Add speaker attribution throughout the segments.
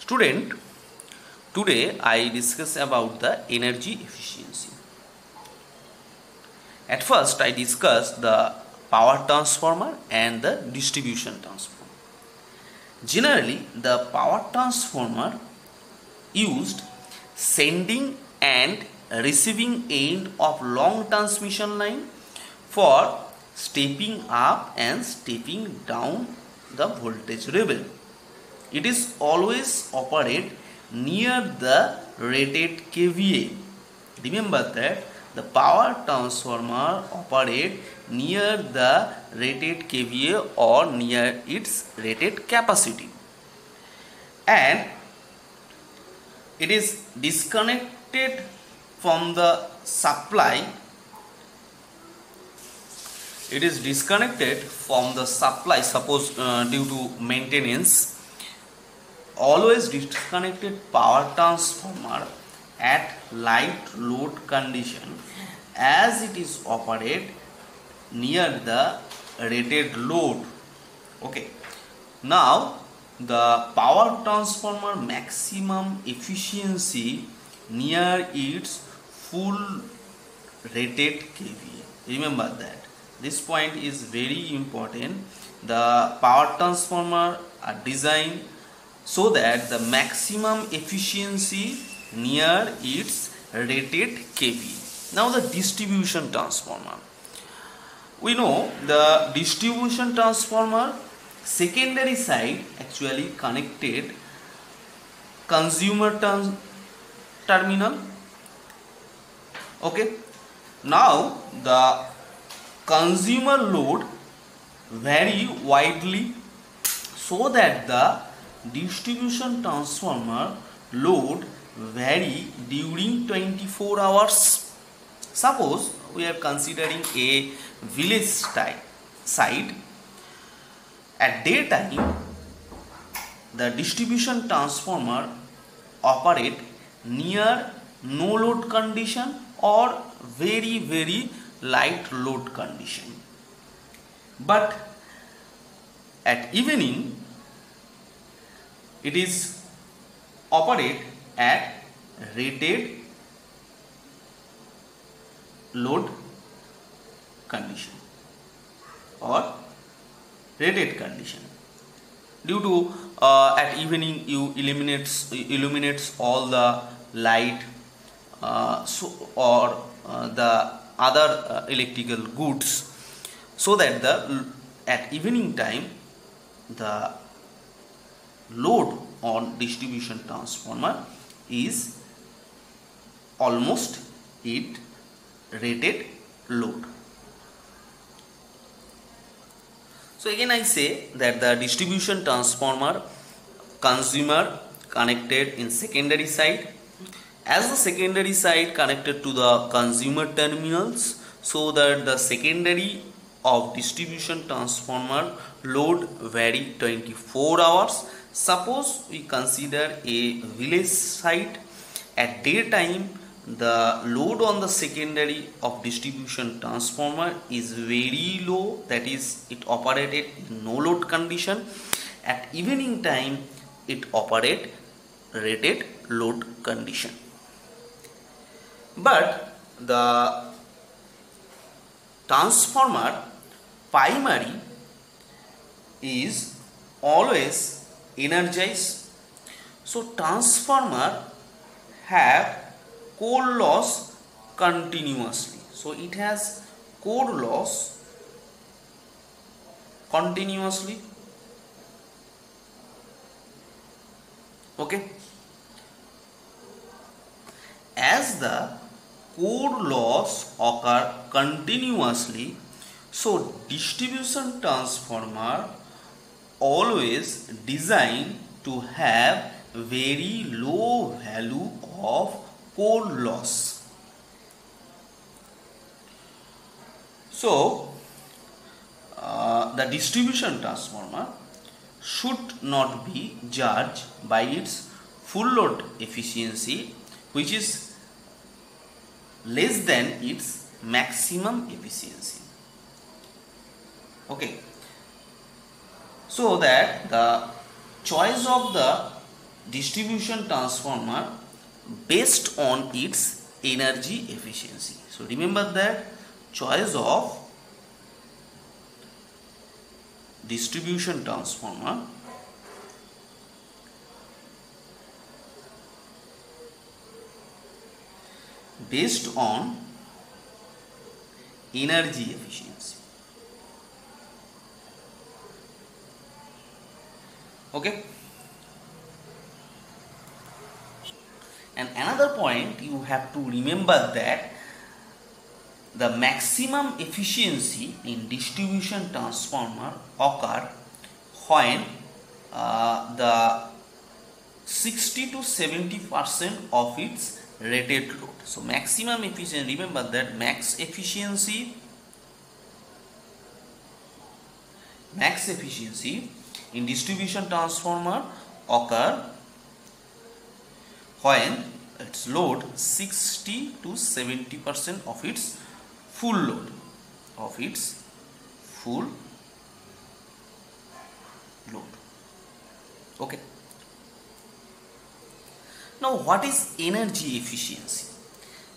Speaker 1: Student, today I discuss about the energy efficiency. At first I discuss the power transformer and the distribution transformer. Generally, the power transformer used sending and receiving end of long transmission line for stepping up and stepping down the voltage level. It is always operate near the rated kVA. Remember that the power transformer operate near the rated kVA or near its rated capacity, and it is disconnected from the supply. Suppose due to maintenance. Always disconnected power transformer at light load condition, as it is operate near the rated load. Okay, now the power transformer maximum efficiency near its full rated kVA. Remember that this point is very important. The power transformer are designed so that the maximum efficiency near its rated kVA. Now the distribution transformer. We know the distribution transformer secondary side actually connected consumer terminal. Okay. Now the consumer load vary widely, so that the distribution transformer load vary during 24 hours. Suppose we are considering a village site. At daytime, the distribution transformer operate near no load condition or very light load condition. But at evening, it is operate at rated load condition or rated condition. Due to at evening you illuminates all the light, the other electrical goods, so that at evening time the load on distribution transformer is almost its rated load. So again I say that the distribution transformer consumer connected in secondary side, as the secondary side connected to the consumer terminals, so that the secondary of distribution transformer load vary 24 hours. Suppose we consider a village site. At daytime, the load on the secondary of distribution transformer is very low, that is it operated in no load condition. At evening time it operate rated load condition. But the transformer primary is always energized. So transformer have core loss continuously. So it has core loss continuously. Okay. As the core loss occur continuously, so distribution transformer always designed to have very low value of core loss. So the distribution transformer should not be judged by its full load efficiency, which is less than its maximum efficiency. Okay, so that the choice of the distribution transformer based on its energy efficiency. So remember that choice of distribution transformer based on energy efficiency. Okay. And another point you have to remember that the maximum efficiency in distribution transformer occur when the 60 to 70% of its rated load. So maximum efficiency, remember that max efficiency in distribution transformer occur when its load 60 to 70% of its full load, Okay. Now what is energy efficiency?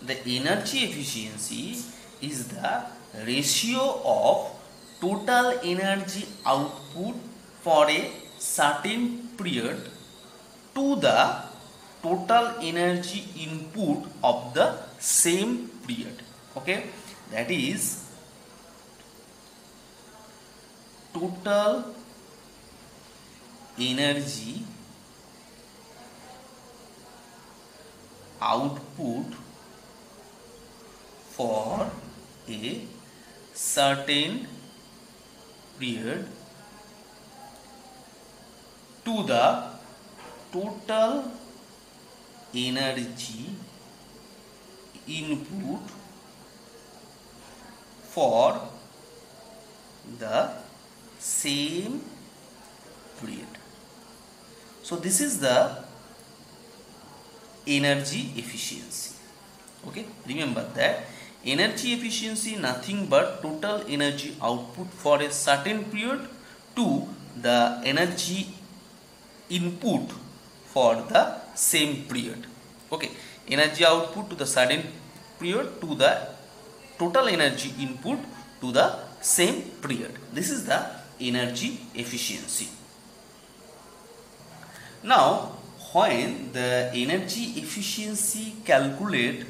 Speaker 1: The energy efficiency is the ratio of total energy output for a certain period to the total energy input of the same period. Okay, that is total energy output for a certain period to the total energy input for the same period. So this is the energy efficiency. Okay, remember that energy efficiency nothing but total energy output for a certain period to the energy input for the same period. Okay, energy output to the certain period to the total energy input to the same period. This is the energy efficiency. Now when the energy efficiency calculate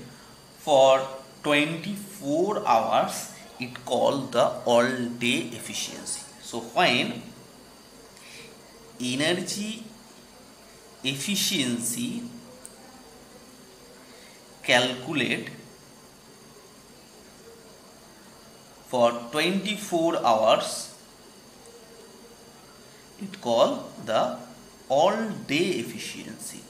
Speaker 1: for 24 hours, it called the all day efficiency. So when energy efficiency calculate for 24 hours, it called the all day efficiency.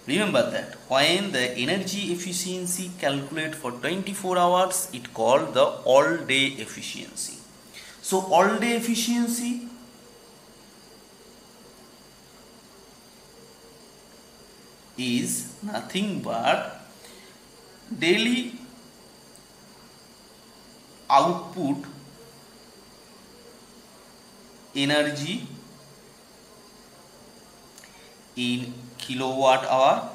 Speaker 1: Remember that when the energy efficiency calculate for 24 hours, it called the all day efficiency. So all day efficiency is nothing but daily output energy in kilowatt hour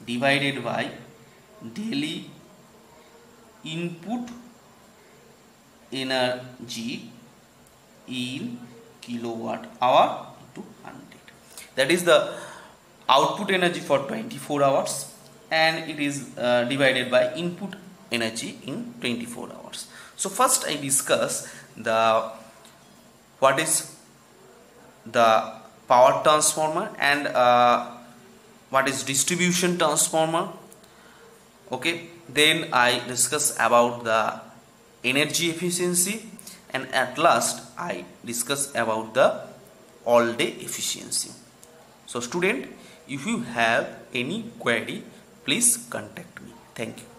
Speaker 1: divided by daily input energy in kilowatt hour into 100. That is the output energy for 24 hours and it is divided by input energy in 24 hours. So first I discuss what is the power transformer and what is distribution transformer. Okay, then I discuss about the energy efficiency and at last I discuss about the all day efficiency. So student, if you have any query, please contact me. Thank you.